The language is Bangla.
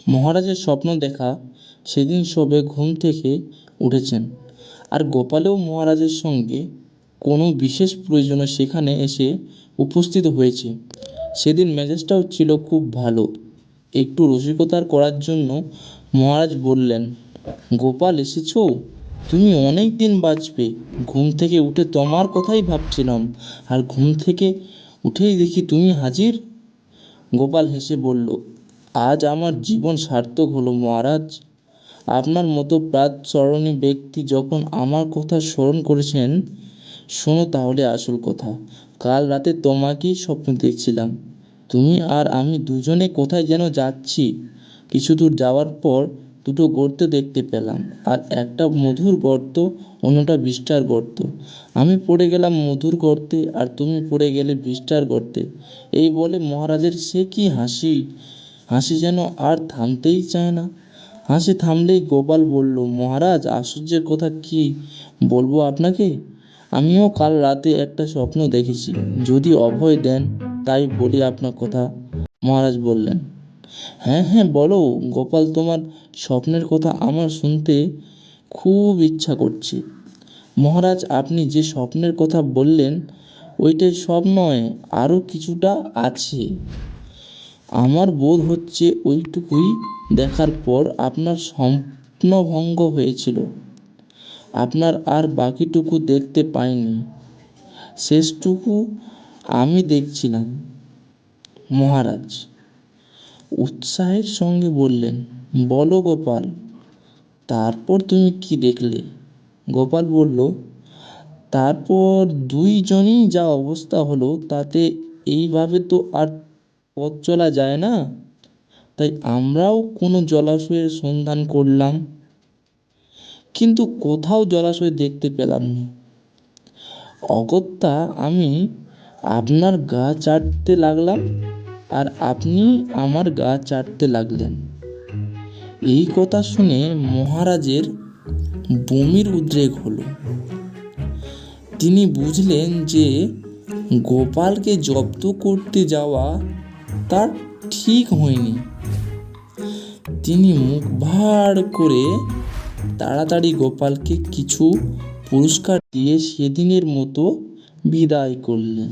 মহারাজের স্বপ্ন দেখা সেদিন সবে ঘুম থেকে উঠেছেন, আর গোপালও মহারাজের সঙ্গে কোনো বিশেষ প্রয়োজনে সেখানে এসে উপস্থিত হয়েছে। সেদিন মেজাজটাও ছিল খুব ভালো। একটু রসিকতার করার জন্য মহারাজ বললেন, গোপাল এসেছো? তুমি অনেক দিন বাঁচবে। ঘুম থেকে উঠে তোমার কথাই ভাবছিলাম, আর ঘুম থেকে উঠেই দেখি তুমি হাজির। গোপাল হেসে বলল, আজ আমার জীবন সার্থক হলো মহারাজ। আপনার মতো প্রাতঃস্মরণী ব্যক্তি যখন আমার কথা স্মরণ করেছেন। শোনো তাহলে আসল কথা। কাল রাতে তোমাকেই স্বপ্ন দেখছিলাম। তুমি আর আমি দুজনে কোথায় যেন যাচ্ছি। কিছু দূর যাওয়ার পর দুটো গর্ত দেখতে পেলাম, আর একটা মধুর গর্ত, অন্যটা বিষ্ঠার গর্ত। আমি পড়ে গেলাম মধুর গর্তে, আর তুমি পড়ে গেলে বিষ্ঠার গর্তে। এই বলে মহারাজের সে কি হাসি! হাসি যেন আর থামতেই চায় না। হাসি থামলেই গোপাল বলল, মহারাজ, আশ্চর্যের কথা কি বলবো আপনাকে। আমিও কাল রাতে একটা স্বপ্ন দেখেছি। যদি অভয় দেন তাই বলি আপনার কথা। মহারাজ বললেন, হ্যাঁ হ্যাঁ বলো গোপাল, তোমার স্বপ্নের কথা আমার শুনতে খুব ইচ্ছা করছে। মহারাজ, আপনি যে স্বপ্নের কথা বললেন ওইটাই সব নয়, আরও কিছুটা আছে। আমার বোধ হচ্ছে ওইটুকুই দেখার পর আপনার স্বপ্নভঙ্গ হয়েছিল। আপনার আর বাকিটুকু দেখতে পাইনি। শেষটুকু আমি দেখছিলাম। মহারাজ উৎসাহের সঙ্গে বললেন, বলো গোপাল, তারপর তুমি কি দেখলে? গোপাল বলল, তারপর দুইজনই যা অবস্থা হলো, তাতে এইভাবে তো আর পথ চলা যায় না। তাই আমরাও কোনো জলাশয়ের সন্ধান করলাম, কিন্তু কোথাও জলাশয় দেখতে পেলাম না। অগত্যা আমি আপনার গা চাটতে লাগলাম, আর আপনি আমার গা চাটতে লাগলেন। এই কথা শুনে মহারাজের বমির উদ্রেক হলো। তিনি বুঝলেন যে গোপালকে জব্দ করতে যাওয়া তার ঠিক হয়নি। তিনি মুখ ভার করে তাড়াতাড়ি গোপালকে কিছু পুরস্কার দিয়ে সেদিনের মতো বিদায় করলেন।